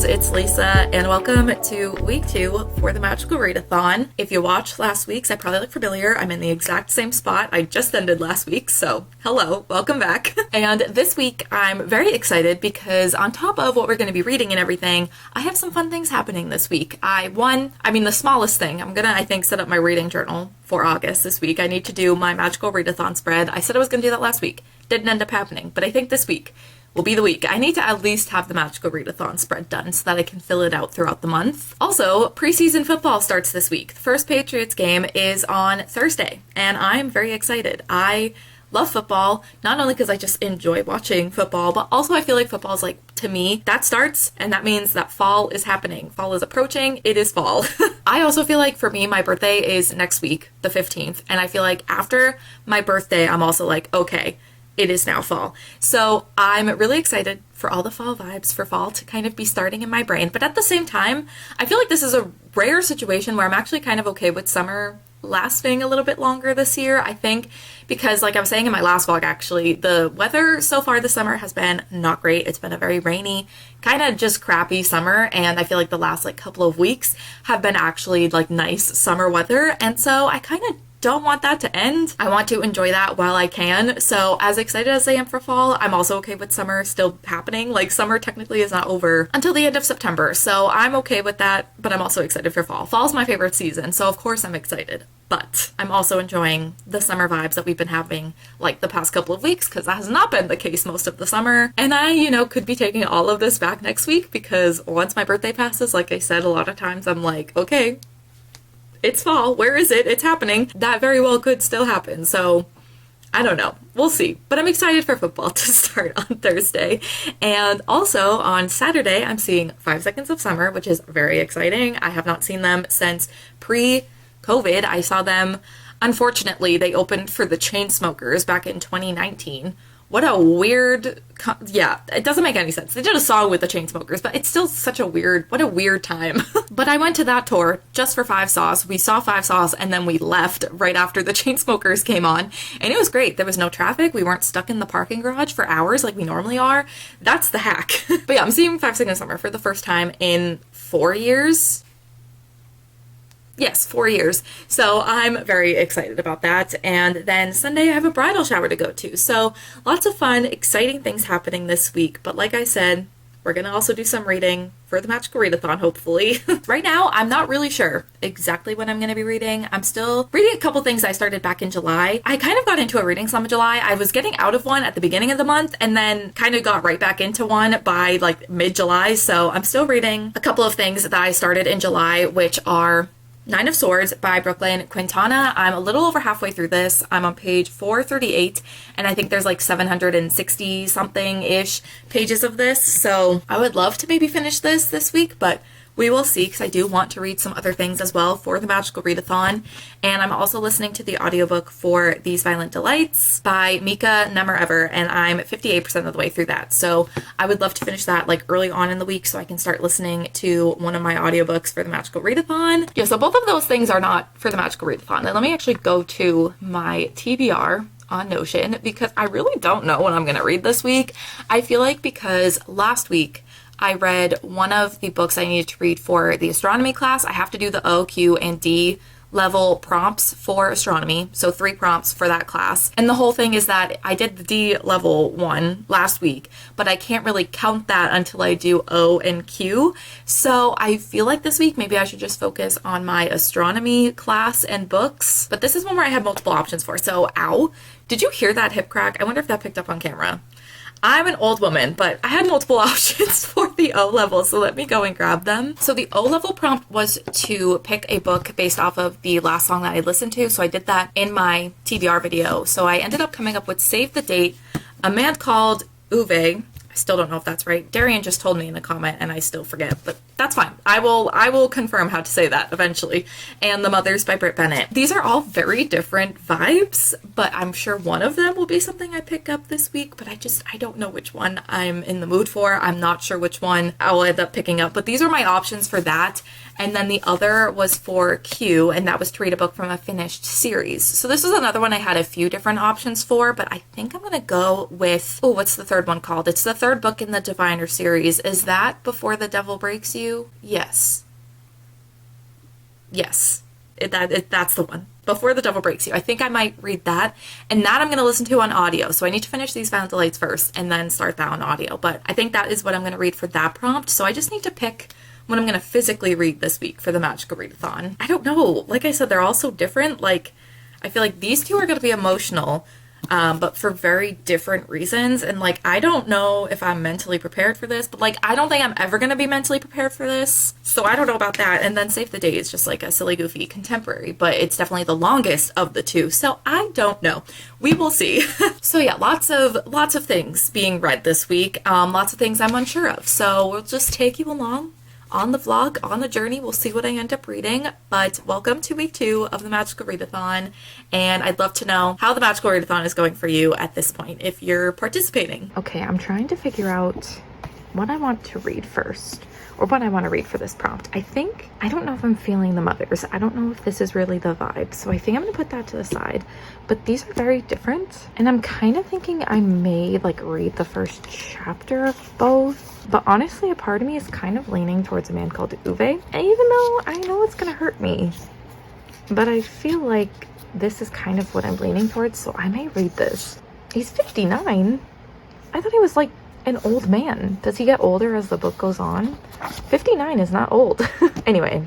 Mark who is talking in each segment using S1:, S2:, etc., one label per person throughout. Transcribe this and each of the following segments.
S1: friends, it's Lisa, and welcome to week 2 for the Magical Readathon. If you watched last week's, I probably look familiar. I'm in the exact same spot I just ended last week, so hello, welcome back. And this week, I'm very excited because on top of what we're going to be reading and everything, I have some fun things happening this week. The smallest thing, I'm gonna, I think, set up my reading journal for August this week. I need to do my Magical Readathon spread. I said I was going to do that last week. Didn't end up happening, but I think this week will be the week. I need to at least have the Magical Readathon spread done so that I can fill it out throughout the month. Also, preseason football starts this week. The first Patriots game is on Thursday, and I'm very excited. I love football, not only because I just enjoy watching football, but also I feel like football is to me, that starts, and that means that fall is happening. Fall is approaching. It is fall. I also feel like for me, my birthday is next week, the 15th, and I feel like after my birthday, I'm also like, okay, it is now fall. So I'm really excited for all the fall vibes, for fall to kind of be starting in my brain. But at the same time, I feel like this is a rare situation where I'm actually kind of okay with summer lasting a little bit longer this year. I think because, like I was saying in my last vlog, actually, the weather so far this summer has been not great. It's been a very rainy, kind of just crappy summer, and I feel like the last couple of weeks have been actually nice summer weather, and so I kind of don't want that to end. I want to enjoy that while I can. So as excited as I am for fall, I'm also okay with summer still happening. Summer technically is not over until the end of September. So I'm okay with that, but I'm also excited for fall. Fall's my favorite season, so of course I'm excited. But I'm also enjoying the summer vibes that we've been having the past couple of weeks, because that has not been the case most of the summer. And I, could be taking all of this back next week, because once my birthday passes, like I said, a lot of times I'm like, okay, it's fall. Where is it? It's happening. That very well could still happen. So I don't know. We'll see. But I'm excited for football to start on Thursday. And also on Saturday, I'm seeing 5 Seconds of Summer, which is very exciting. I have not seen them since pre-COVID. I saw them, unfortunately, they opened for the Chainsmokers back in 2019. What a weird, it doesn't make any sense. They did a song with the Chainsmokers, but it's still what a weird time. But I went to that tour just for Five Sauce. We saw Five Sauce, and then we left right after the Chainsmokers came on, and it was great. There was no traffic. We weren't stuck in the parking garage for hours like we normally are. That's the hack. But yeah, I'm seeing 5 Seconds of Summer for the first time in 4 years. Yes, 4 years. So I'm very excited about that. And then Sunday I have a bridal shower to go to. So lots of fun, exciting things happening this week. But like I said, we're going to also do some reading for the Magical Readathon, hopefully. Right now, I'm not really sure exactly what I'm going to be reading. I'm still reading a couple things I started back in July. I kind of got into a reading slump in July. I was getting out of one at the beginning of the month and then kind of got right back into one by mid-July. So I'm still reading a couple of things that I started in July, which are Nine of Swords by Brooklyn Quintana. I'm a little over halfway through this. I'm on page 438, and I think there's 760 something-ish pages of this, so I would love to maybe finish this week, but we will see, because I do want to read some other things as well for the Magical Readathon. And I'm also listening to the audiobook for These Violent Delights by Mika Nemerever, and I'm 58% of the way through that. So I would love to finish that early on in the week so I can start listening to one of my audiobooks for the Magical Readathon. Yeah, so both of those things are not for the Magical Readathon. And let me actually go to my TBR on Notion, because I really don't know what I'm going to read this week. I feel like because last week I read one of the books I needed to read for the astronomy class. I have to do the O, Q, and D level prompts for astronomy, so 3 prompts for that class. And the whole thing is that I did the D level one last week, but I can't really count that until I do O and Q. So I feel like this week maybe I should just focus on my astronomy class and books. But this is one where I have multiple options for. So, ow, did you hear that hip crack? I wonder if that picked up on camera. I'm an old woman, but I had multiple options for the O level, so let me go and grab them. So the O level prompt was to pick a book based off of the last song that I listened to, so I did that in my TBR video. So I ended up coming up with Save the Date, A Man Called Uwe. I still don't know if that's right. Darian just told me in a comment and I still forget, but that's fine. I will confirm how to say that eventually. And The Mothers by Britt Bennett. These are all very different vibes, but I'm sure one of them will be something I pick up this week, but I don't know which one I'm in the mood for. I'm not sure which one I will end up picking up, but these are my options for that. And then the other was for Q, and that was to read a book from a finished series. So this was another one I had a few different options for, but I think I'm going to go with, oh, what's the third one called? It's the third book in the Diviner series. Is that Before the Devil Breaks You? Yes. Yes. That's the one. Before the Devil Breaks You. I think I might read that. And that I'm going to listen to on audio. So I need to finish these Violent Delights first and then start that on audio. But I think that is what I'm going to read for that prompt. So I just need to pick what I'm going to physically read this week for the Magical Readathon. I don't know. Like I said, they're all so different. Like, I feel like these two are going to be emotional, but for very different reasons. And, like, I don't know if I'm mentally prepared for this, but, like, I don't think I'm ever going to be mentally prepared for this. So I don't know about that. And then Save the Day is just, like, a silly, goofy contemporary, but it's definitely the longest of the two. So I don't know. We will see. So, yeah, lots of things being read this week. Lots of things I'm unsure of. So we'll just take you along on the vlog, on the journey. We'll see what I end up reading, but welcome to week 2 of the Magical Readathon, and I'd love to know how the Magical Readathon is going for you at this point, if you're participating. Okay, I'm trying to figure out what I want to read first, or what I want to read for this prompt. I don't know if I'm feeling the mothers. I don't know if this is really the vibe, so I think I'm gonna put that to the side, but these are very different, and I'm kind of thinking I may, like, read the first chapter of both. But honestly, a part of me is kind of leaning towards A Man Called Uwe. And even though I know it's gonna hurt me, but I feel like this is kind of what I'm leaning towards, so I may read this. He's 59. I thought he was like an old man. Does he get older as the book goes on? 59 is not old. Anyway,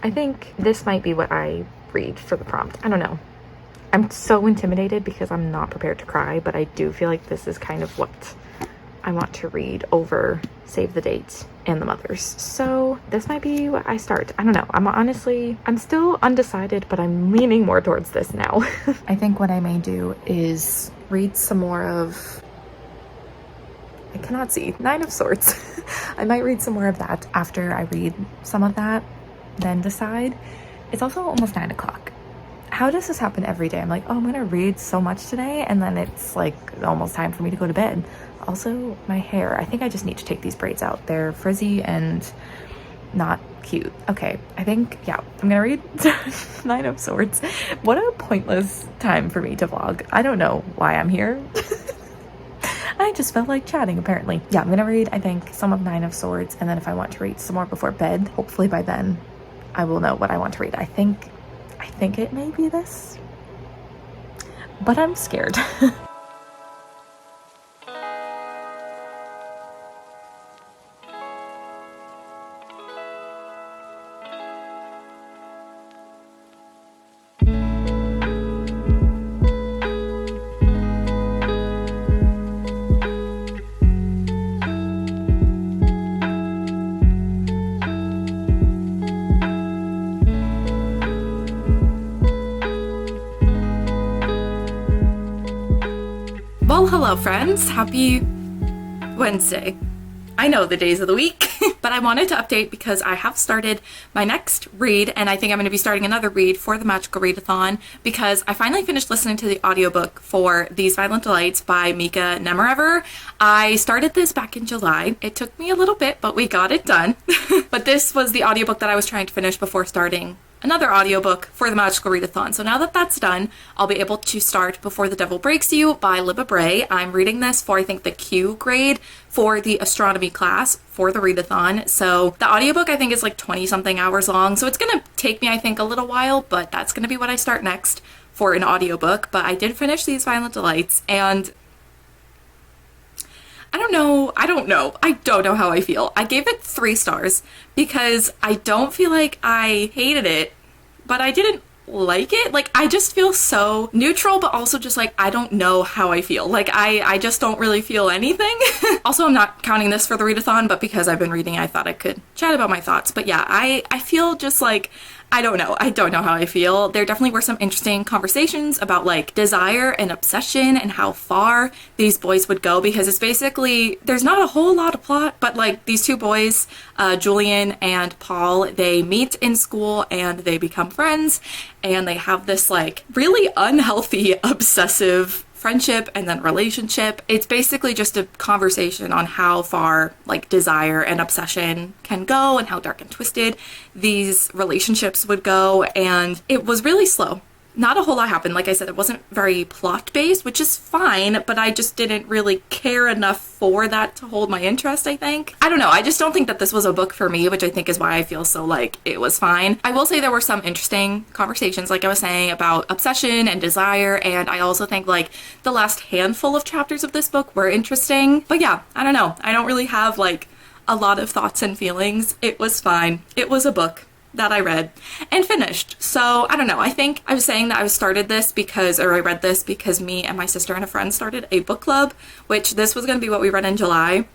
S1: I think this might be what I read for the prompt. I don't know. I'm so intimidated because I'm not prepared to cry, but I do feel like this is kind of what I want to read over Save the Dates and the Mothers. So this might be what I start. I don't know. I'm still undecided, but I'm leaning more towards this now. I think what I may do is read some more of, I cannot see, Nine of Swords. I might read some more of that after I read some of that, then decide. It's also almost 9 o'clock. How does this happen every day? I'm like, oh, I'm gonna read so much today, and then it's like almost time for me to go to bed. Also, my hair, I think I just need to take these braids out. They're frizzy and not cute. Okay, I think, yeah, I'm gonna read Nine of Swords. What a pointless time for me to vlog. I don't know why I'm here. I just felt like chatting, apparently. Yeah, I'm gonna read, I think, some of Nine of Swords, and then if I want to read some more before bed, hopefully by then I will know what I want to read. I think it may be this, but I'm scared. Well, hello friends, happy Wednesday. I know the days of the week, but I wanted to update because I have started my next read, and I think I'm going to be starting another read for the Magical Readathon because I finally finished listening to the audiobook for These Violent Delights by Mika Nemirever. I started this back in July. It took me a little bit, but we got it done. But this was the audiobook that I was trying to finish before starting another audiobook for the Magical Readathon. So now that that's done, I'll be able to start Before the Devil Breaks You by Libba Bray. I'm reading this for, I think, the Q grade for the astronomy class for the readathon. So the audiobook, I think, is like 20-something hours long. So it's going to take me, I think, a little while, but that's going to be what I start next for an audiobook. But I did finish These Violent Delights, and I don't know how I feel. I gave it 3 stars because I don't feel like I hated it, but I didn't like it. Like, I just feel so neutral, but also just like, I don't know how I feel. Like, I just don't really feel anything. Also, I'm not counting this for the readathon, but because I've been reading, I thought I could chat about my thoughts. But yeah, I feel just like, I don't know how I feel. There definitely were some interesting conversations about like desire and obsession and how far these boys would go, because it's basically, there's not a whole lot of plot, but like these 2 boys, Julian and Paul, they meet in school and they become friends, and they have this like really unhealthy obsessive friendship and then relationship. It's basically just a conversation on how far like desire and obsession can go and how dark and twisted these relationships would go. And it was really slow. not a whole lot happened. Like I said, it wasn't very plot based, which is fine, but I just didn't really care enough for that to hold my interest, I think. I don't know, I just don't think that this was a book for me, which I think is why I feel so like it was fine. I will say there were some interesting conversations, like I was saying, about obsession and desire, and I also think like the last handful of chapters of this book were interesting. But yeah, I don't know. I don't really have like a lot of thoughts and feelings. It was fine. It was a book that I read and finished. So I don't know. I think I was saying that I started this because, or I read this because me and my sister and a friend started a book club, which this was going to be what we read in July.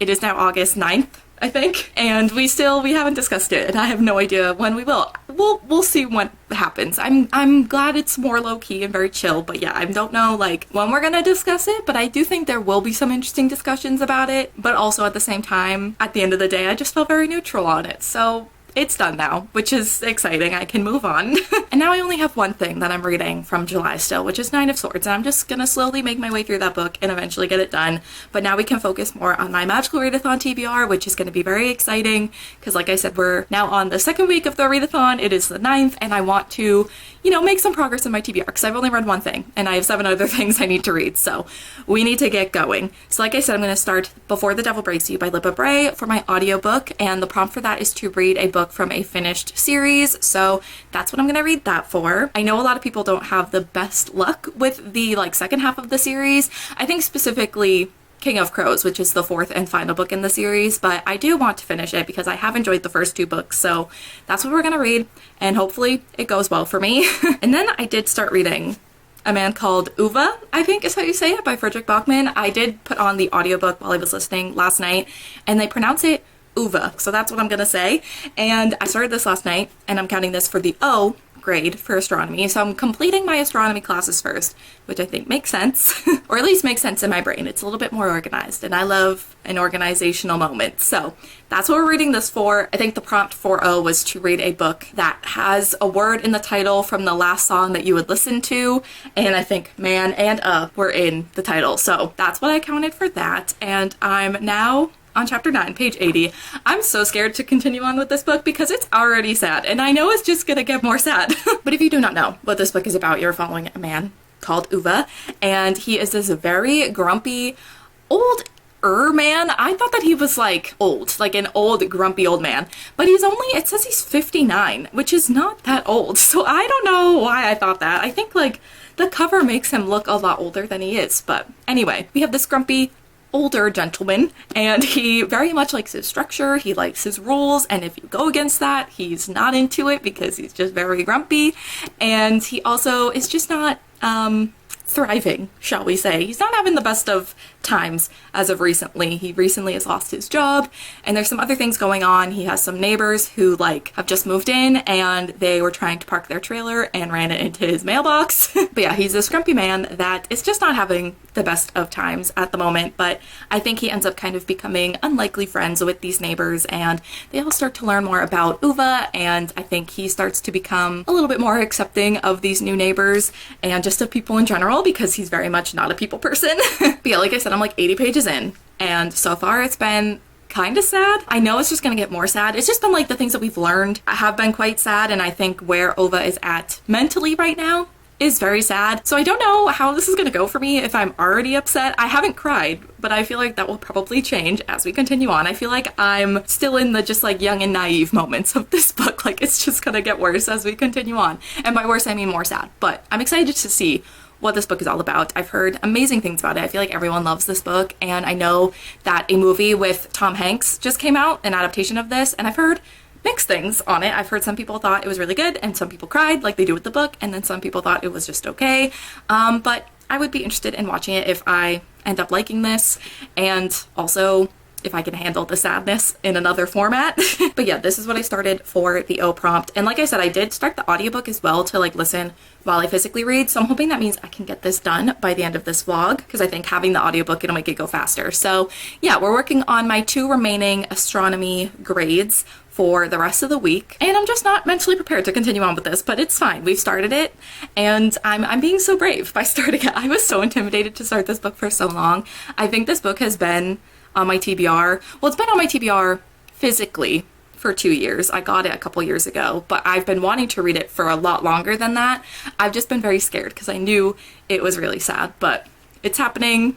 S1: It is now August 9th, I think, and we haven't discussed it, and I have no idea when we will. We'll see what happens. I'm glad it's more low-key and very chill, but yeah, I don't know like when we're gonna discuss it, but I do think there will be some interesting discussions about it, but also at the same time, at the end of the day, I just felt very neutral on it. So it's done now, which is exciting. I can move on. And now I only have one thing that I'm reading from July still, which is Nine of Swords. And I'm just gonna slowly make my way through that book and eventually get it done. But now we can focus more on my Magical Readathon TBR, which is gonna be very exciting because like I said, we're now on the second week of the readathon. It is the 9th, and I want to, you know, make some progress in my TBR because I've only read one thing and I have 7 other things I need to read. So we need to get going. So like I said, I'm gonna start Before the Devil Breaks You by Lippa Bray for my audiobook, and the prompt for that is to read a book from a finished series. So that's what I'm gonna read that for. I know a lot of people don't have the best luck with the like second half of the series. I think specifically King of Crows, which is the 4th and final book in the series, but I do want to finish it because I have enjoyed the first 2 books. So that's what we're gonna read, and hopefully it goes well for me. And then I did start reading A Man Called Uva, I think is how you say it, by Frederick Bachman. I did put on the audiobook while I was listening last night, and they pronounce it Uva, so that's what I'm gonna say. And I started this last night, and I'm counting this for the O grade for astronomy, so I'm completing my astronomy classes first, which I think makes sense, or at least makes sense in my brain. It's a little bit more organized, and I love an organizational moment. So that's what we're reading this for. I think the prompt for O was to read a book that has a word in the title from the last song that you would listen to, and I think man and were in the title, so that's what I counted for that. And I'm now on chapter 9, page 80. I'm so scared to continue on with this book because it's already sad, and I know it's just gonna get more sad. But if you do not know what this book is about, you're following a man called Uva, and he is this very grumpy old man. I thought that he was like old, like an old grumpy old man, but he's only, it says he's 59, which is not that old. So I don't know why I thought that. I think like the cover makes him look a lot older than he is. But anyway, we have this grumpy older gentleman, and he very much likes his structure, he likes his rules, and if you go against that, he's not into it because he's just very grumpy. And he also is just not thriving, shall we say. He's not having the best of times as of recently. He recently has lost his job, and there's some other things going on. He has some neighbors who like have just moved in, and they were trying to park their trailer and ran it into his mailbox. But yeah, he's a grumpy man that is just not having the best of times at the moment. But I think he ends up kind of becoming unlikely friends with these neighbors, and they all start to learn more about Uva, and I think he starts to become a little bit more accepting of these new neighbors and just of people in general, because he's very much not a people person. But yeah, like I said, I'm like 80 pages in, and so far it's been kind of sad. I know it's just gonna get more sad. It's just been like the things that we've learned have been quite sad, and I think where Uva is at mentally right now is very sad. So I don't know how this is gonna go for me if I'm already upset. I haven't cried, but I feel like that will probably change as we continue on. I feel like I'm still in the just like young and naive moments of this book. Like it's just gonna get worse as we continue on. And by worse, I mean more sad. But I'm excited to see what this book is all about. I've heard amazing things about it. I feel like everyone loves this book, and I know that a movie with Tom Hanks just came out, an adaptation of this, and I've heard mixed things on it. I've heard some people thought it was really good, and some people cried like they do with the book, and then some people thought it was just okay. But I would be interested in watching it if I end up liking this, and also if I can handle the sadness in another format. But yeah, this is what I started for the O prompt. And like I said, I did start the audiobook as well to like listen while I physically read. So I'm hoping that means I can get this done by the end of this vlog, because I think having the audiobook, it'll make it go faster. So yeah, we're working on my 2 remaining astronomy grades for the rest of the week, and I'm just not mentally prepared to continue on with this, but it's fine. We've started it, and I'm being so brave by starting it. I was so intimidated to start this book for so long. I think this book has been on my TBR. Well, it's been on my TBR physically for 2 years. I got it a couple years ago, but I've been wanting to read it for a lot longer than that. I've just been very scared because I knew it was really sad, but it's happening.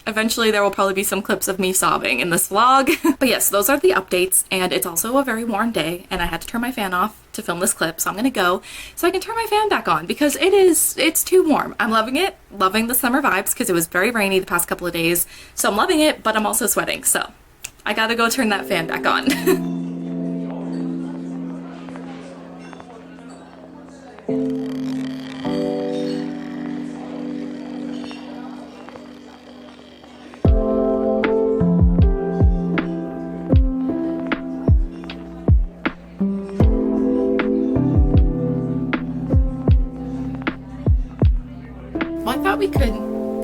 S1: Eventually there will probably be some clips of me sobbing in this vlog. But yes, those are the updates, and it's also a very warm day and I had to turn my fan off to film this clip, so I'm gonna go so I can turn my fan back on because it's too warm. I'm loving it, loving the summer vibes because it was very rainy the past couple of days, so I'm loving it, but I'm also sweating, so I gotta go turn that fan back on. We could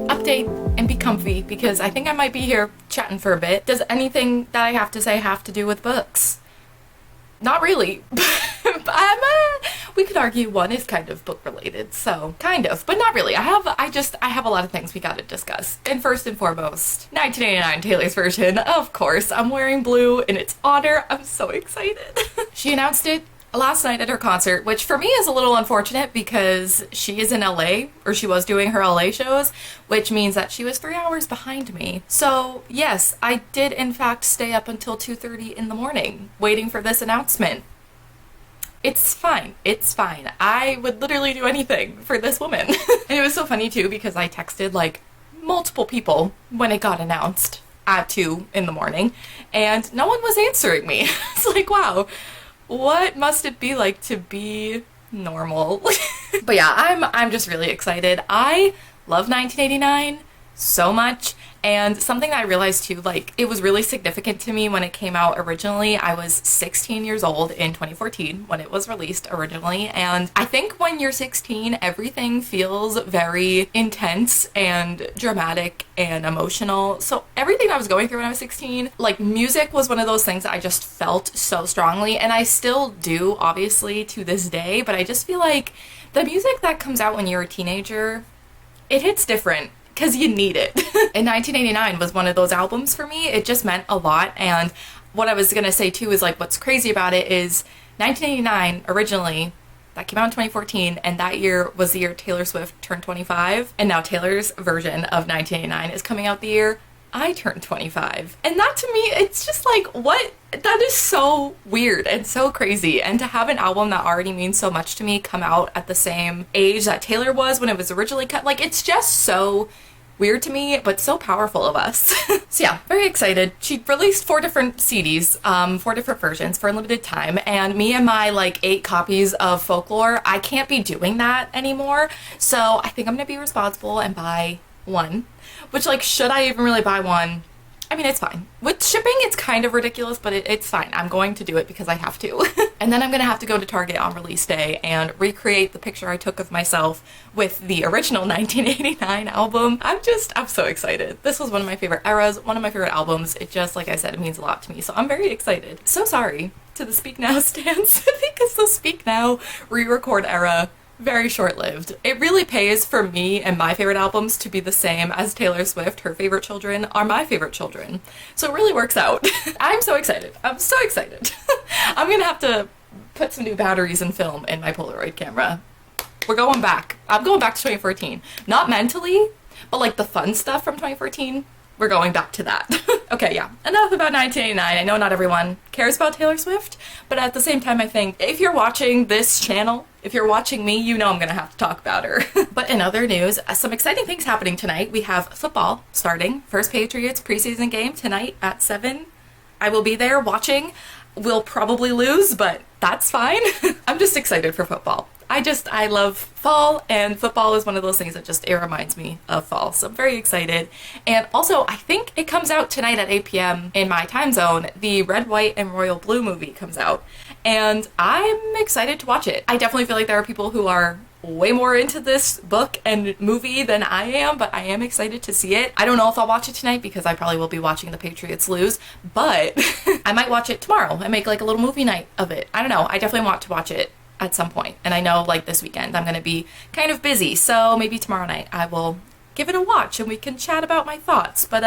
S1: update and be comfy because I think I might be here chatting for a bit. Does anything that I have to say have to do with books? Not really. We could argue one is kind of book related, so kind of, but not really. I have a lot of things we gotta discuss. And first and foremost, 1989 Taylor's version. Of course, I'm wearing blue in its honor. I'm so excited. She announced it last night at her concert, which for me is a little unfortunate because she is in LA, or she was doing her LA shows, which means that she was 3 hours behind me. So yes, I did in fact stay up until 2:30 in the morning waiting for this announcement. It's fine. It's fine. I would literally do anything for this woman. And it was so funny too because I texted like multiple people when it got announced at 2 in the morning and no one was answering me. It's like, wow. What must it be like to be normal? But yeah, I'm just really excited. I love 1989 so much, and something that I realized too, like, it was really significant to me when it came out originally. I was 16 years old in 2014 when it was released originally, and I think when you're 16 everything feels very intense and dramatic and emotional. So everything I was going through when I was 16, like, music was one of those things that I just felt so strongly, and I still do obviously to this day, but I just feel like the music that comes out when you're a teenager, it hits different because you need it. And 1989 was one of those albums for me. It just meant a lot. And what I was gonna say too is, like, what's crazy about it is 1989 originally, that came out in 2014, and that year was the year Taylor Swift turned 25, and now Taylor's version of 1989 is coming out the year I turned 25. And that to me, it's just like, what? That is so weird and so crazy. And to have an album that already means so much to me come out at the same age that Taylor was when it was originally cut, like, it's just so weird to me, but so powerful of us. So yeah, very excited. She released 4 different CDs, 4 different versions for a limited time, and me and my like 8 copies of Folklore, I can't be doing that anymore. So I think I'm gonna be responsible and buy one, which, like, should I even really buy one? I mean, it's fine. With shipping, it's kind of ridiculous, but it's fine. I'm going to do it because I have to. And then I'm gonna have to go to Target on release day and recreate the picture I took of myself with the original 1989 album. I'm so excited. This was one of my favorite eras, one of my favorite albums. It just, like I said, it means a lot to me, so I'm very excited. So sorry to the Speak Now stans because the Speak Now re-record era, very short-lived. It really pays for me and my favorite albums to be the same as Taylor Swift. Her favorite children are my favorite children. So it really works out. I'm so excited. I'm so excited. I'm gonna have to put some new batteries and film in my Polaroid camera. We're going back. I'm going back to 2014. Not mentally, but like the fun stuff from 2014, we're going back to that. Okay, yeah, enough about 1989. I know not everyone cares about Taylor Swift, but at the same time, I think if you're watching this channel, if you're watching me, you know I'm gonna have to talk about her. But in other news, some exciting things happening tonight. We have football starting. First Patriots preseason game tonight at 7. I will be there watching. We'll probably lose, but that's fine. I'm just excited for football. I love fall, and football is one of those things that it reminds me of fall, so I'm very excited. And also, I think it comes out tonight at 8 p.m. in my time zone. The Red, White, and Royal Blue movie comes out, and I'm excited to watch it. I definitely feel like there are people who are way more into this book and movie than I am, but I am excited to see it. I don't know if I'll watch it tonight because I probably will be watching the Patriots lose, but I might watch it tomorrow and make like a little movie night of it. I don't know. I definitely want to watch it at some point, and I know like this weekend I'm gonna be kind of busy, so maybe tomorrow night I will give it a watch and we can chat about my thoughts. But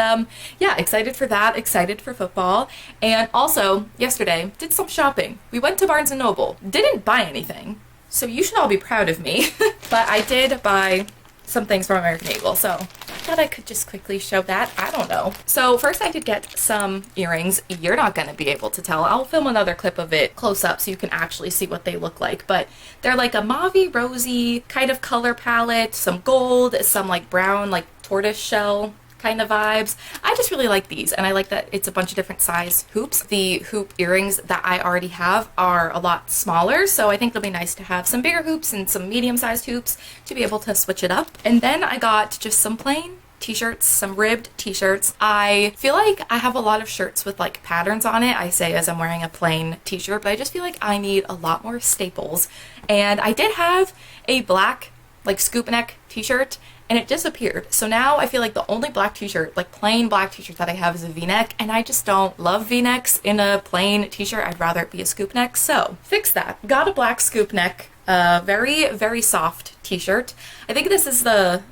S1: yeah, excited for that, excited for football. And also, yesterday, did some shopping. We went to Barnes & Noble. Didn't buy anything, so you should all be proud of me. But I did buy some things from American Eagle, so I thought I could just quickly show that. I don't know. So first I did get some earrings. You're not gonna be able to tell. I'll film another clip of it close up so you can actually see what they look like, but they're like a mauvey rosy kind of color palette, some gold, some like brown, like tortoise shell kind of vibes. I just really like these, and I like that it's a bunch of different size hoops. The hoop earrings that I already have are a lot smaller, so I think it'll be nice to have some bigger hoops and some medium-sized hoops to be able to switch it up. And then I got just some plain t-shirts, some ribbed t-shirts. I feel like I have a lot of shirts with like patterns on it. I say as I'm wearing a plain t-shirt, but I just feel like I need a lot more staples. And I did have a black like scoop neck t-shirt, and it disappeared. So now I feel like the only black t-shirt, like plain black t-shirt that I have is a v-neck, and I just don't love v-necks in a plain t-shirt. I'd rather it be a scoop neck, so fix that. Got a black scoop neck, very, very soft t-shirt. I think this is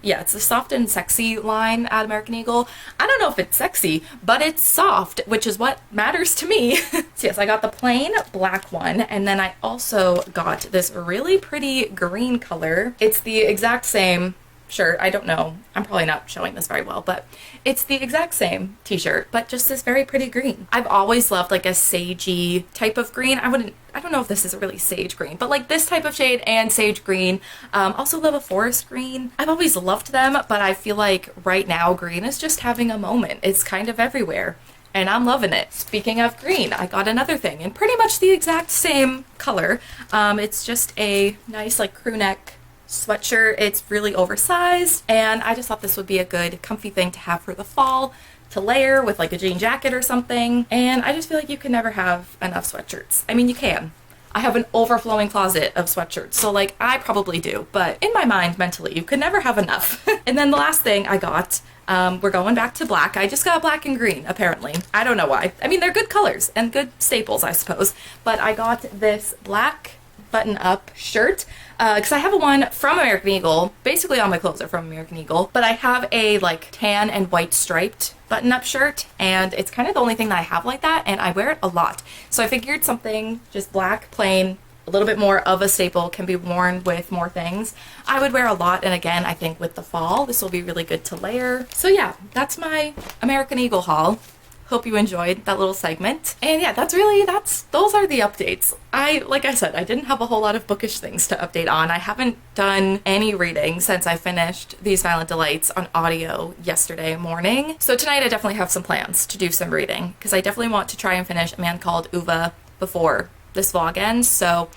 S1: it's the soft and sexy line at American Eagle. I don't know if it's sexy, but it's soft, which is what matters to me. So yes, I got the plain black one, and then I also got this really pretty green color. It's the exact same shirt. I don't know. I'm probably not showing this very well, but it's the exact same t-shirt, but just this very pretty green. I've always loved like a sagey type of green. I don't know if this is really sage green, but like this type of shade and sage green. Also love a forest green. I've always loved them, but I feel like right now green is just having a moment. It's kind of everywhere, and I'm loving it. Speaking of green, I got another thing in pretty much the exact same color. It's just a nice like crew neck sweatshirt. It's really oversized, and I just thought this would be a good comfy thing to have for the fall, to layer with like a jean jacket or something. And I just feel like you can never have enough sweatshirts. I mean, you can. I have an overflowing closet of sweatshirts, so like I probably do, but in my mind, mentally, you could never have enough. And then the last thing I got, we're going back to black. I just got black and green, apparently. I don't know why. I mean, they're good colors and good staples, I suppose, but I got this black button-up shirt because I have one from American Eagle. Basically all my clothes are from American Eagle, but I have a like tan and white striped button-up shirt, and it's kind of the only thing that I have like that, and I wear it a lot. So I figured something just black, plain, a little bit more of a staple, can be worn with more things. I would wear a lot, and again, I think with the fall, this will be really good to layer. So yeah, that's my American Eagle haul. Hope you enjoyed that little segment. And yeah, those are the updates. Like I said, I didn't have a whole lot of bookish things to update on. I haven't done any reading since I finished These Silent Delights on audio yesterday morning. So tonight I definitely have some plans to do some reading, because I definitely want to try and finish A Man Called Uva before this vlog ends. So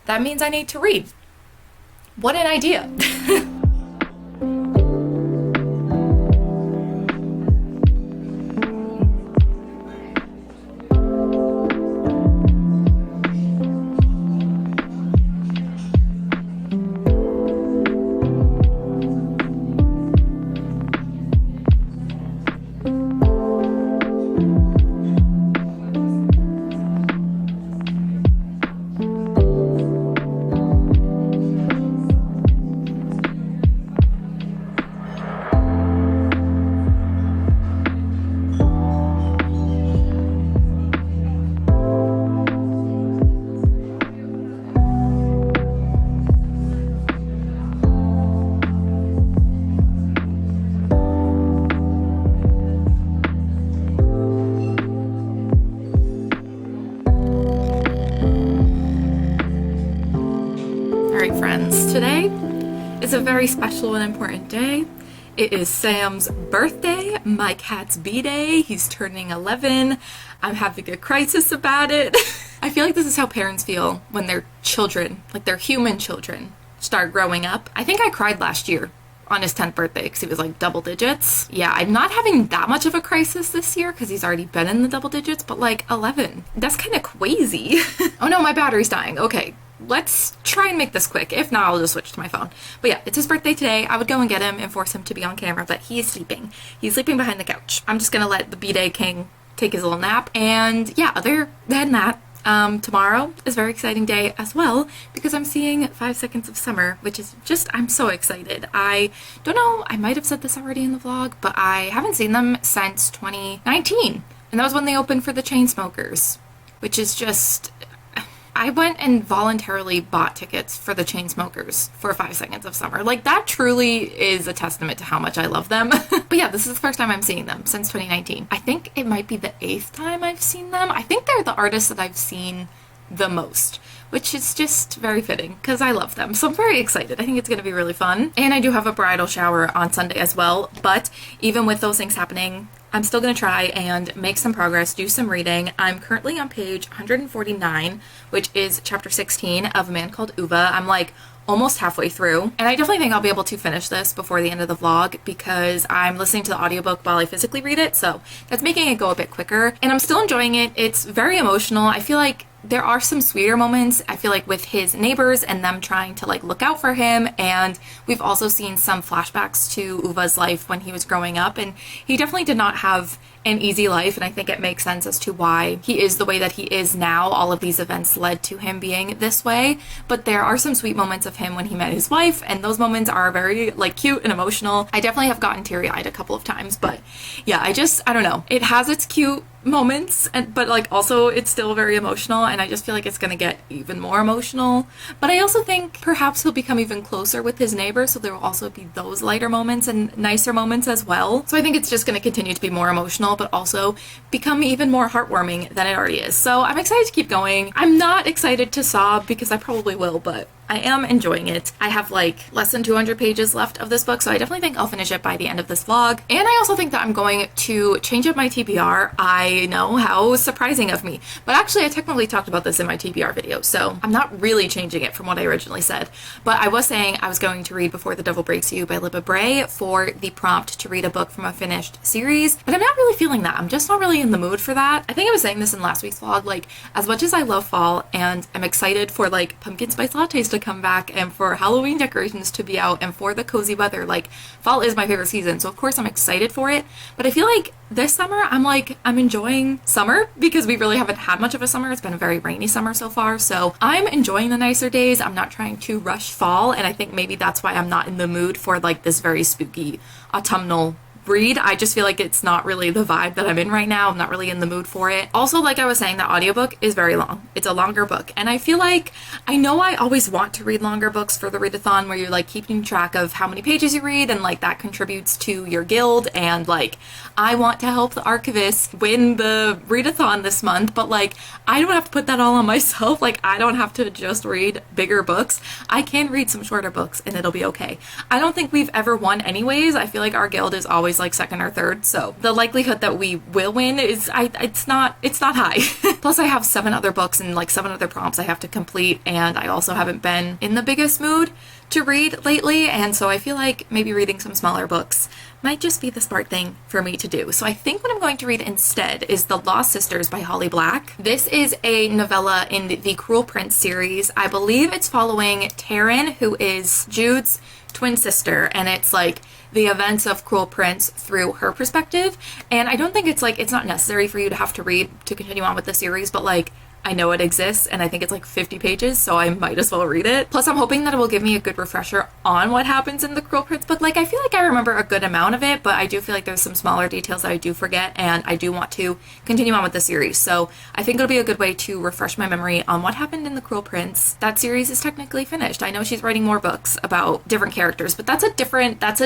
S1: that means I need to read. What an idea. Today is a very special and important day. It is Sam's birthday, my cat's B-day. He's turning 11. I'm having a crisis about it. I feel like this is how parents feel when their children, like their human children, start growing up. I think I cried last year on his 10th birthday because he was like double digits. Yeah, I'm not having that much of a crisis this year because he's already been in the double digits, but like 11, that's kind of crazy. Oh no, my battery's dying. Okay, let's try and make this quick. If not, I'll just switch to my phone. But yeah, it's his birthday today. I would go and get him and force him to be on camera, but he is sleeping. He's sleeping behind the couch. I'm just gonna let the B-Day King take his little nap. And yeah, other than that, Tomorrow is a very exciting day as well because I'm seeing 5 Seconds of Summer, which is just, I'm so excited. I don't know, I might have said this already in the vlog, but I haven't seen them since 2019. And that was when they opened for the Chainsmokers, which is just, I went and voluntarily bought tickets for the Chainsmokers for 5 Seconds of Summer. Like, that truly is a testament to how much I love them. But yeah, this is the first time I'm seeing them since 2019. I think it might be the 8th time I've seen them. I think they're the artists that I've seen the most, which is just very fitting because I love them. So I'm very excited. I think it's going to be really fun. And I do have a bridal shower on Sunday as well. But even with those things happening, I'm still going to try and make some progress, do some reading. I'm currently on page 149, which is chapter 16 of A Man Called Uva. I'm like almost halfway through, and I definitely think I'll be able to finish this before the end of the vlog because I'm listening to the audiobook while I physically read it, so that's making it go a bit quicker, and I'm still enjoying it. It's very emotional. I feel like there are some sweeter moments, I feel like, with his neighbors and them trying to like look out for him, and we've also seen some flashbacks to Uva's life when he was growing up, and he definitely did not have an easy life, and I think it makes sense as to why he is the way that he is now. All of these events led to him being this way, but there are some sweet moments of him when he met his wife, and those moments are very like cute and emotional. I definitely have gotten teary-eyed a couple of times, but yeah, I don't know. It has its cute moments, but like also it's still very emotional, and I just feel like it's gonna get even more emotional. But I also think perhaps he'll become even closer with his neighbor, so there will also be those lighter moments and nicer moments as well. So I think it's just gonna continue to be more emotional, but also become even more heartwarming than it already is. So I'm excited to keep going. I'm not excited to sob because I probably will, but I am enjoying it. I have like less than 200 pages left of this book, so I definitely think I'll finish it by the end of this vlog. And I also think that I'm going to change up my TBR. I know, how surprising of me. But actually, I technically talked about this in my TBR video, so I'm not really changing it from what I originally said. But I was saying I was going to read Before the Devil Breaks You by Libba Bray for the prompt to read a book from a finished series, but I'm not really feeling that. I'm just not really in the mood for that. I think I was saying this in last week's vlog, like, as much as I love fall and I'm excited for like pumpkin spice lattes to come back and for Halloween decorations to be out and for the cozy weather, like, fall is my favorite season, so of course I'm excited for it. But I feel like this summer I'm enjoying summer because we really haven't had much of a summer. It's been a very rainy summer so far, so I'm enjoying the nicer days. I'm not trying to rush fall, and I think maybe that's why I'm not in the mood for like this very spooky autumnal read. I just feel like it's not really the vibe that I'm in right now. I'm not really in the mood for it. Also, like I was saying, the audiobook is very long. It's a longer book, and I feel like, I know I always want to read longer books for the readathon where you're like keeping track of how many pages you read, and like that contributes to your guild, and like I want to help the archivist win the readathon this month, but like I don't have to put that all on myself. Like, I don't have to just read bigger books. I can read some shorter books and it'll be okay. I don't think we've ever won anyways. I feel like our guild is always like second or third, so the likelihood that we will win is it's not high. Plus I have 7 other books and like 7 other prompts I have to complete, and I also haven't been in the biggest mood to read lately, and so I feel like maybe reading some smaller books might just be the smart thing for me to do. So I think what I'm going to read instead is The Lost Sisters by Holly Black. This is a novella in the Cruel Prince series. I believe it's following Taryn, who is Jude's twin sister, and it's like the events of Cruel Prince through her perspective. And I don't think it's like, it's not necessary for you to have to read to continue on with the series, but like I know it exists, and I think it's like 50 pages, so I might as well read it. Plus, I'm hoping that it will give me a good refresher on what happens in the Cruel Prince book. Like, I feel like I remember a good amount of it, but I do feel like there's some smaller details that I do forget, and I do want to continue on with the series. So I think it'll be a good way to refresh my memory on what happened in the Cruel Prince. That series is technically finished. I know she's writing more books about different characters, but that's a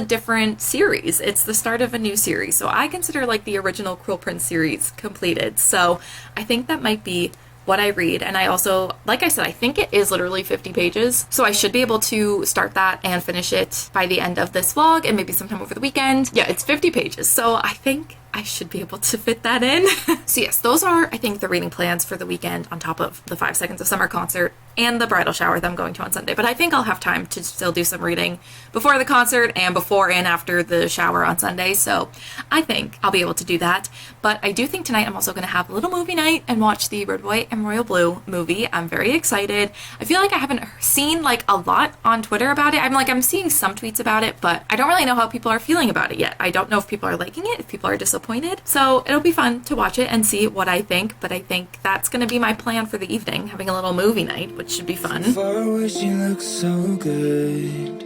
S1: different series. It's the start of a new series. So I consider like the original Cruel Prince series completed. So I think that might be what I read. And I also, like I said, I think it is literally 50 pages. So I should be able to start that and finish it by the end of this vlog and maybe sometime over the weekend. Yeah, it's 50 pages. So I think I should be able to fit that in. So yes, those are, I think, the reading plans for the weekend on top of the 5 Seconds of Summer concert and the bridal shower that I'm going to on Sunday. But I think I'll have time to still do some reading before the concert and before and after the shower on Sunday. So I think I'll be able to do that. But I do think tonight I'm also going to have a little movie night and watch the Red, White, and Royal Blue movie. I'm very excited. I feel like I haven't seen like a lot on Twitter about it. I'm seeing some tweets about it, but I don't really know how people are feeling about it yet. I don't know if people are liking it, if people are disappointed. So it'll be fun to watch it and see what I think. But I think that's going to be my plan for the evening, having a little movie night, which should be fun.
S2: Far away, she looks so good.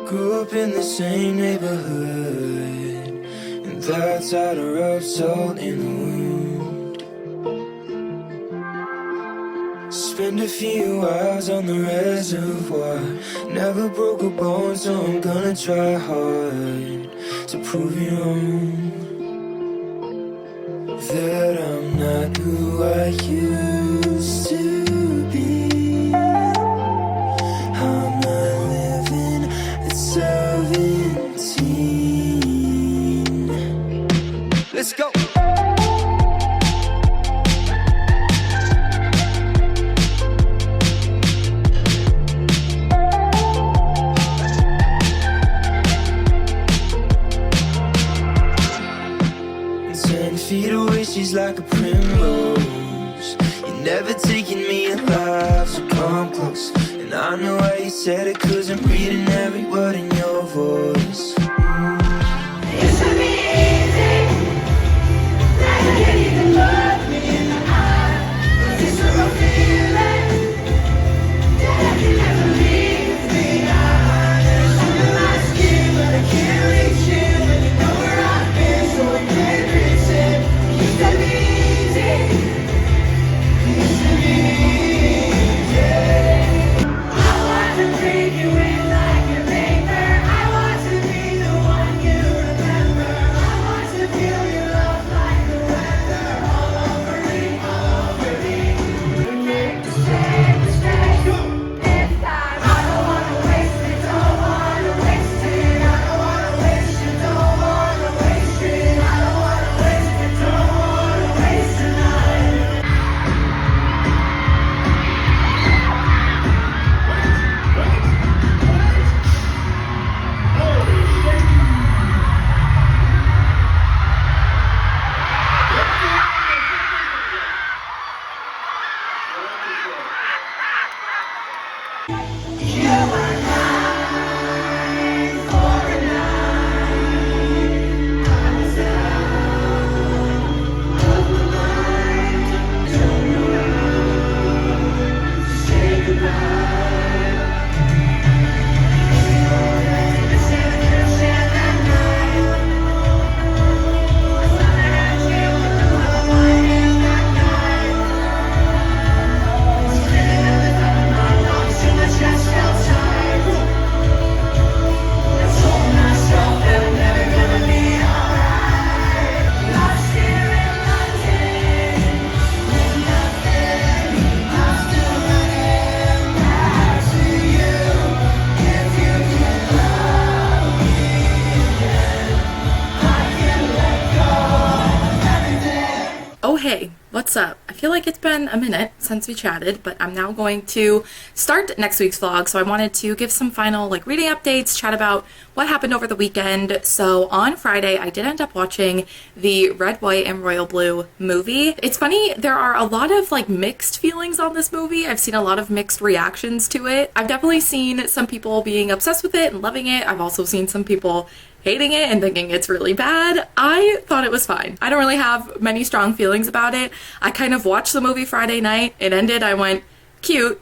S2: Grew up in the same neighborhood, and that's how to rub salt in the wound. Spend a few hours on the reservoir. Never broke a bone, so I'm gonna try hard to prove you wrong, that I'm not who I used to be. I'm not living at 17. Let's go. Feet away, she's like a primrose. You're never taking me alive, so come close. And I know why you said it, 'cause I'm reading every word in your voice.
S3: It should be easy, that you can't even look me in the eye. 'Cause it's a real feeling that I can never leave behind. There's something like skin, but I can't reach it. And you know where I've been, so I can't reach it. You said be easy, you said be easy. I want to bring you in like a paper. I want to be the one you remember. I want to feel your love like the weather, all over me, all over me. Make the same mistake this time. I don't wanna waste it, don't wanna waste it. I don't wanna waste it, don't wanna waste it. I don't wanna waste it, don't wanna waste it. You were mine for a night. I was out of my mind. Don't know how to say goodbye. The same that night. I had you with the love I had that night. Spinning in the top of my lungs till my chest felt tight. I told myself that I'm never gonna be alright. Lost here in London, with nothing. I'm still running back to you. If you can love me again, I can let go of everything.
S1: Oh, hey, what's up? I feel like it's been a minute since we chatted, but I'm now going to start next week's vlog. So I wanted to give some final like reading updates, chat about what happened over the weekend. So on Friday, I did end up watching the Red, White, and Royal Blue movie. It's funny, there are a lot of like mixed feelings on this movie. I've seen a lot of mixed reactions to it. I've definitely seen some people being obsessed with it and loving it. I've also seen some people hating it and thinking it's really bad. I thought it was fine. I don't really have many strong feelings about it. I kind of watched the movie Friday night. It ended, I went, cute,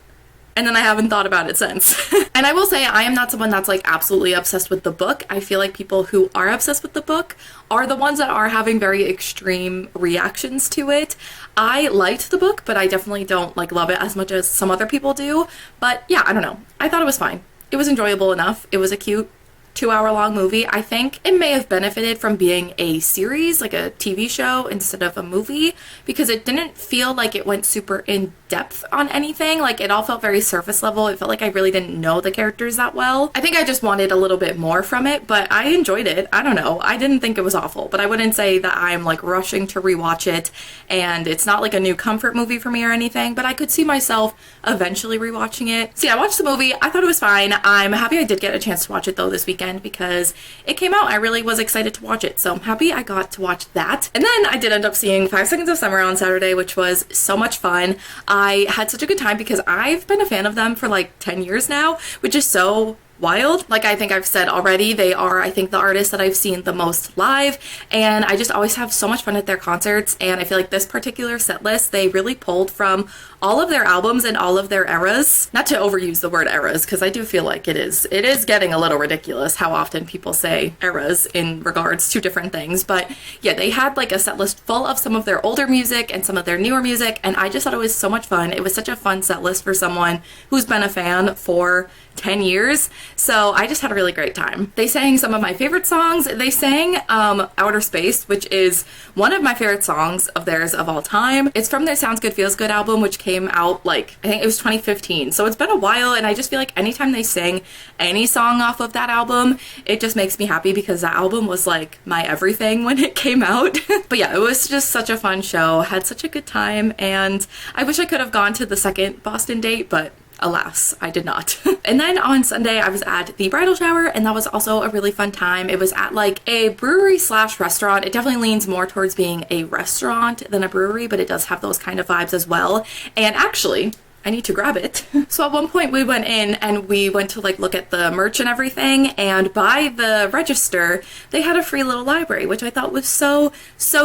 S1: and then I haven't thought about it since. And I will say I am not someone that's like absolutely obsessed with the book. I feel like people who are obsessed with the book are the ones that are having very extreme reactions to it. I liked the book, but I definitely don't like love it as much as some other people do. But yeah, I don't know. I thought it was fine. It was enjoyable enough. It was a cute 2-hour-long movie. I think it may have benefited from being a series, like a TV show, instead of a movie, because it didn't feel like it went super in depth on anything. Like, it all felt very surface level. It felt like I really didn't know the characters that well. I think I just wanted a little bit more from it, but I enjoyed it. I don't know. I didn't think it was awful, but I wouldn't say that I'm like rushing to rewatch it, and it's not like a new comfort movie for me or anything, but I could see myself eventually rewatching it. So yeah, I watched the movie. I thought it was fine. I'm happy I did get a chance to watch it though this weekend because it came out. I really was excited to watch it, so I'm happy I got to watch that. And then I did end up seeing 5 Seconds of Summer on Saturday, which was so much fun. I had such a good time because I've been a fan of them for like 10 years now, which is so wild. Like I think I've said already, they are, I think, the artists that I've seen the most live, and I just always have so much fun at their concerts. And I feel like this particular set list, they really pulled from all of their albums and all of their eras. Not to overuse the word eras, because I do feel like it is getting a little ridiculous how often people say eras in regards to different things. But yeah, they had like a set list full of some of their older music and some of their newer music, and I just thought it was so much fun. It was such a fun set list for someone who's been a fan for 10 years. So I just had a really great time. They sang some of my favorite songs. They sang Outer Space, which is one of my favorite songs of theirs of all time. It's from their Sounds Good Feels Good album, which came out like, I think it was 2015. So it's been a while, and I just feel like anytime they sing any song off of that album, it just makes me happy because that album was like my everything when it came out. But yeah, it was just such a fun show. Had such a good time, and I wish I could have gone to the second Boston date, but alas, I did not. And then on Sunday, I was at the bridal shower, and that was also a really fun time. It was at like a brewery slash restaurant. It definitely leans more towards being a restaurant than a brewery, but it does have those kind of vibes as well. And actually, I need to grab it. So at one point we went in and we went to like look at the merch and everything, and by the register they had a free little library, which I thought was so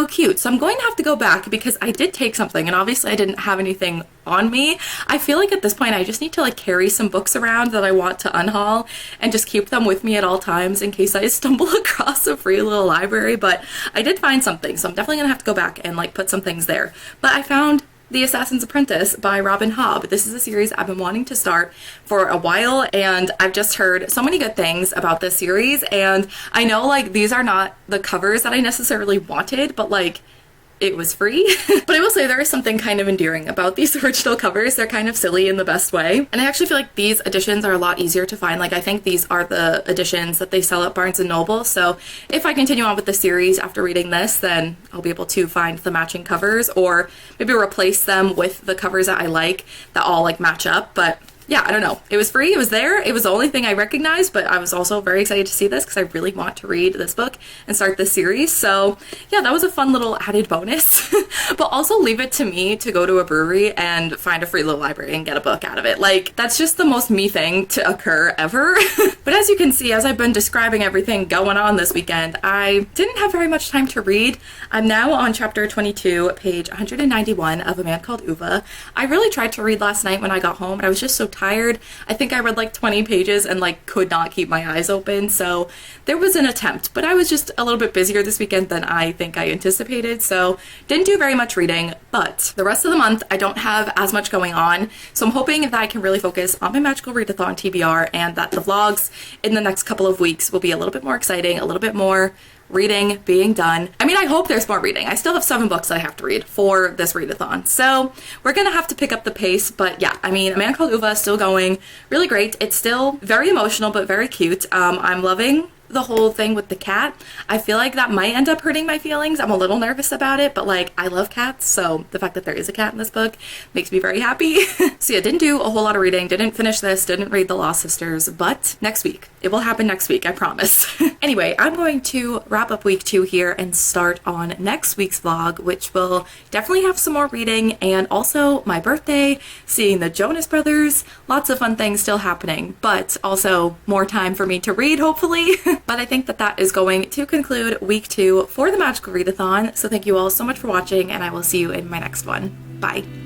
S1: cute. So I'm going to have to go back because I did take something, and obviously I didn't have anything on me. I feel like at this point I just need to like carry some books around that I want to unhaul and just keep them with me at all times in case I stumble across a free little library. But I did find something, so I'm definitely gonna have to go back and like put some things there. But I found The Assassin's Apprentice by Robin Hobb. This is a series I've been wanting to start for a while, and I've just heard so many good things about this series. And I know like these are not the covers that I necessarily wanted, but like it was free. But I will say there is something kind of endearing about these original covers. They're kind of silly in the best way. And I actually feel like these editions are a lot easier to find. Like I think these are the editions that they sell at Barnes & Noble. So if I continue on with the series after reading this, then I'll be able to find the matching covers, or maybe replace them with the covers that I like that all like match up. But yeah, I don't know. It was free. It was there. It was the only thing I recognized, but I was also very excited to see this because I really want to read this book and start this series. So yeah, that was a fun little added bonus. But also leave it to me to go to a brewery and find a free little library and get a book out of it. Like, that's just the most me thing to occur ever. But as you can see, as I've been describing everything going on this weekend, I didn't have very much time to read. I'm now on chapter 22, page 191 of A Man Called Uva. I really tried to read last night when I got home, and I was just so tired. I think I read like 20 pages and like could not keep my eyes open. So there was an attempt, but I was just a little bit busier this weekend than I think I anticipated. So didn't do very much reading, but the rest of the month I don't have as much going on. So I'm hoping that I can really focus on my Magical Readathon TBR, and that the vlogs in the next couple of weeks will be a little bit more exciting, a little bit more reading being done. I mean, I hope there's more reading. I still have 7 books that I have to read for this readathon, so we're gonna have to pick up the pace. But yeah, I mean, A Man Called Uva is still going really great. It's still very emotional but very cute. I'm loving the whole thing with the cat. I feel like that might end up hurting my feelings. I'm a little nervous about it, but like I love cats, so the fact that there is a cat in this book makes me very happy. So yeah, didn't do a whole lot of reading, didn't finish this, didn't read The Lost Sisters, but next week. It will happen next week, I promise. Anyway, I'm going to wrap up week 2 here and start on next week's vlog, which will definitely have some more reading and also my birthday, seeing the Jonas Brothers, lots of fun things still happening, but also more time for me to read, hopefully. But I think that that is going to conclude week 2 for the Magical Readathon. So thank you all so much for watching, and I will see you in my next one. Bye.